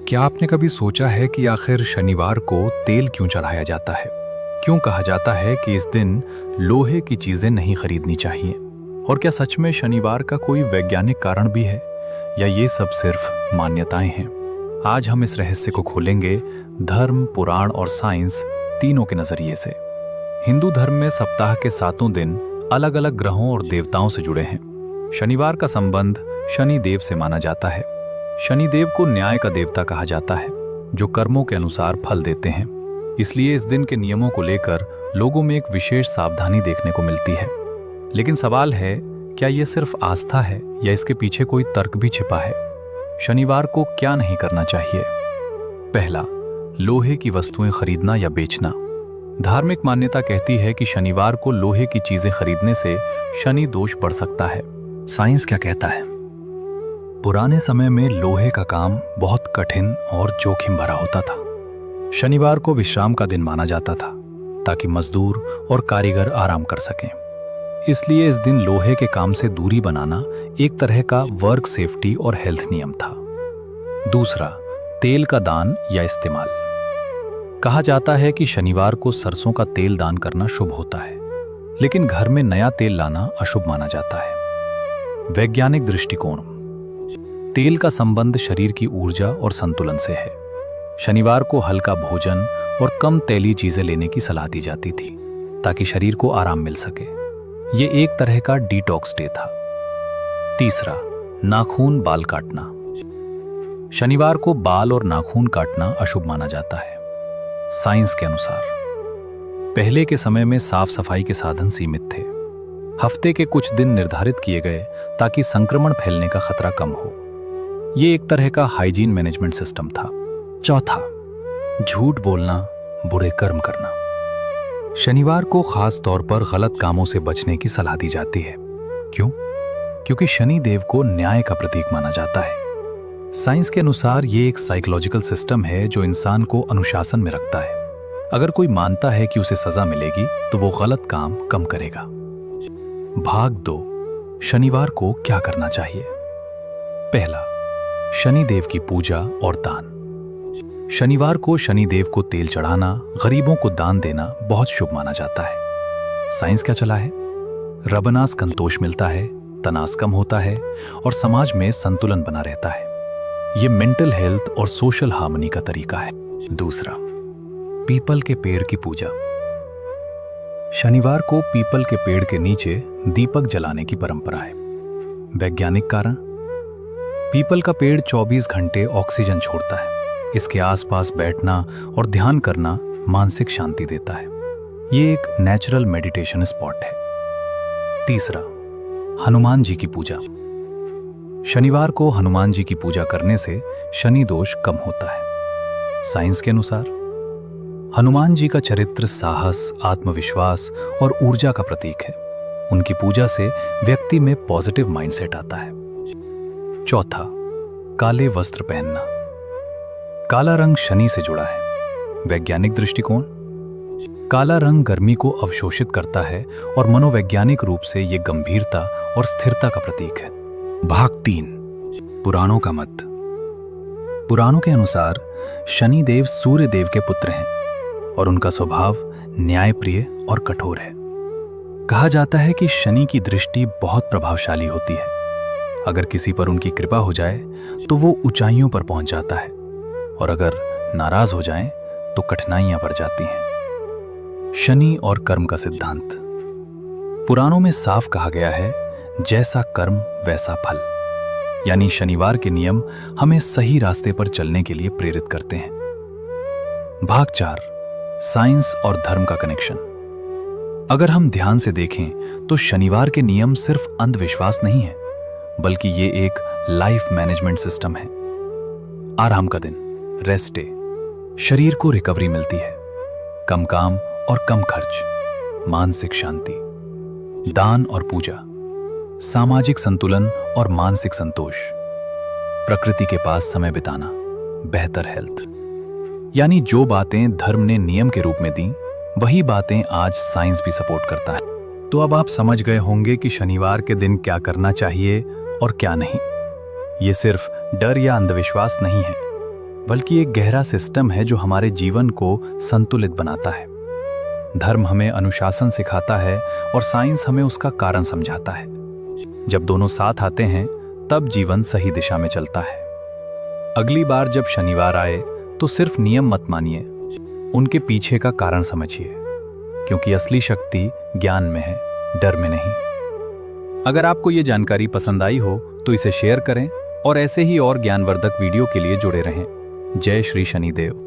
क्या आपने कभी सोचा है कि आखिर शनिवार को तेल क्यों चढ़ाया जाता है? क्यों कहा जाता है कि इस दिन लोहे की चीजें नहीं खरीदनी चाहिए? और क्या सच में शनिवार का कोई वैज्ञानिक कारण भी है, या ये सब सिर्फ मान्यताएं हैं? आज हम इस रहस्य को खोलेंगे धर्म, पुराण और साइंस तीनों के नजरिए से। हिंदू धर्म में सप्ताह के 7 दिन अलग अलग ग्रहों और देवताओं से जुड़े हैं। शनिवार का संबंध शनि देव से माना जाता है। शनिदेव को न्याय का देवता कहा जाता है, जो कर्मों के अनुसार फल देते हैं। इसलिए इस दिन के नियमों को लेकर लोगों में एक विशेष सावधानी देखने को मिलती है। लेकिन सवाल है, क्या यह सिर्फ आस्था है या इसके पीछे कोई तर्क भी छिपा है? शनिवार को क्या नहीं करना चाहिए? पहला, लोहे की वस्तुएं खरीदना या बेचना। धार्मिक मान्यता कहती है कि शनिवार को लोहे की चीजें खरीदने से शनि दोष बढ़ सकता है। साइंस क्या कहता है? पुराने समय में लोहे का काम बहुत कठिन और जोखिम भरा होता था। शनिवार को विश्राम का दिन माना जाता था, ताकि मजदूर और कारीगर आराम कर सकें। इसलिए इस दिन लोहे के काम से दूरी बनाना एक तरह का वर्क सेफ्टी और हेल्थ नियम था। दूसरा, तेल का दान या इस्तेमाल। कहा जाता है कि शनिवार को सरसों का तेल दान करना शुभ होता है, लेकिन घर में नया तेल लाना अशुभ माना जाता है। वैज्ञानिक दृष्टिकोण। तेल का संबंध शरीर की ऊर्जा और संतुलन से है। शनिवार को हल्का भोजन और कम तैलीय चीजें लेने की सलाह दी जाती थी, ताकि शरीर को आराम मिल सके। ये एक तरह का डिटॉक्स डे था। तीसरा, नाखून बाल काटना। शनिवार को बाल और नाखून काटना अशुभ माना जाता है। साइंस के अनुसार पहले के समय में साफ सफाई के साधन सीमित थे। हफ्ते के कुछ दिन निर्धारित किए गए ताकि संक्रमण फैलने का खतरा कम हो। ये एक तरह का हाइजीन मैनेजमेंट सिस्टम था। चौथा, झूठ बोलना, बुरे कर्म करना। शनिवार को खास तौर पर गलत कामों से बचने की सलाह दी जाती है। क्यों? क्योंकि शनि देव को न्याय का प्रतीक माना जाता है। साइंस के अनुसार ये एक साइकोलॉजिकल सिस्टम है जो इंसान को अनुशासन में रखता है। अगर कोई मानता है कि उसे सजा मिलेगी, तो वो गलत काम कम करेगा। भाग 2, शनिवार को क्या करना चाहिए? पहला, शनि देव की पूजा और दान। शनिवार को शनि देव को तेल चढ़ाना, गरीबों को दान देना बहुत शुभ माना जाता है। साइंस क्या चला है? रबनास संतोष मिलता है, तनास कम होता है और समाज में संतुलन बना रहता है। यह मेंटल हेल्थ और सोशल हार्मनी का तरीका है। दूसरा, पीपल के पेड़ की पूजा। शनिवार को पीपल के पेड़ के नीचे दीपक जलाने की परंपरा है। वैज्ञानिक कारण। पीपल का पेड़ 24 घंटे ऑक्सीजन छोड़ता है। इसके आसपास बैठना और ध्यान करना मानसिक शांति देता है। ये एक नेचुरल मेडिटेशन स्पॉट है। तीसरा, हनुमान जी की पूजा। शनिवार को हनुमान जी की पूजा करने से शनि दोष कम होता है। साइंस के अनुसार हनुमान जी का चरित्र साहस, आत्मविश्वास और ऊर्जा का प्रतीक है। उनकी पूजा से व्यक्ति में पॉजिटिव माइंडसेट आता है। चौथा, काले वस्त्र पहनना। काला रंग शनि से जुड़ा है। वैज्ञानिक दृष्टिकोण। काला रंग गर्मी को अवशोषित करता है और मनोवैज्ञानिक रूप से यह गंभीरता और स्थिरता का प्रतीक है। भाग 3, पुराणों का मत। पुराणों के अनुसार शनि देव सूर्य देव के पुत्र हैं और उनका स्वभाव न्यायप्रिय और कठोर है। कहा जाता है कि शनि की दृष्टि बहुत प्रभावशाली होती है। अगर किसी पर उनकी कृपा हो जाए तो वो ऊंचाइयों पर पहुंच जाता है, और अगर नाराज हो जाएं तो कठिनाइयां बढ़ जाती हैं। शनि और कर्म का सिद्धांत। पुराणों में साफ कहा गया है, जैसा कर्म वैसा फल। यानी शनिवार के नियम हमें सही रास्ते पर चलने के लिए प्रेरित करते हैं। भाग 4, साइंस और धर्म का कनेक्शन। अगर हम ध्यान से देखें तो शनिवार के नियम सिर्फ अंधविश्वास नहीं है, बल्कि ये एक लाइफ मैनेजमेंट सिस्टम है। आराम का दिन, रेस्ट डे। शरीर को रिकवरी मिलती है। कम काम और कम खर्च, मानसिक शांति। दान और पूजा, सामाजिक संतुलन और मानसिक संतोष। प्रकृति के पास समय बिताना, बेहतर हेल्थ। यानी जो बातें धर्म ने नियम के रूप में दी, वही बातें आज साइंस भी सपोर्ट करता है। तो अब आप समझ गए होंगे कि शनिवार के दिन क्या करना चाहिए और क्या नहीं। ये सिर्फ डर या अंधविश्वास नहीं है, बल्कि एक गहरा सिस्टम है जो हमारे जीवन को संतुलित बनाता है। धर्म हमें अनुशासन सिखाता है और साइंस हमें उसका कारण समझाता है। जब दोनों साथ आते हैं तब जीवन सही दिशा में चलता है। अगली बार जब शनिवार आए तो सिर्फ नियम मत मानिए, उनके पीछे का कारण समझिए, क्योंकि असली शक्ति ज्ञान में है, डर में नहीं। अगर आपको ये जानकारी पसंद आई हो तो इसे शेयर करें और ऐसे ही और ज्ञानवर्धक वीडियो के लिए जुड़े रहें। जय श्री शनिदेव।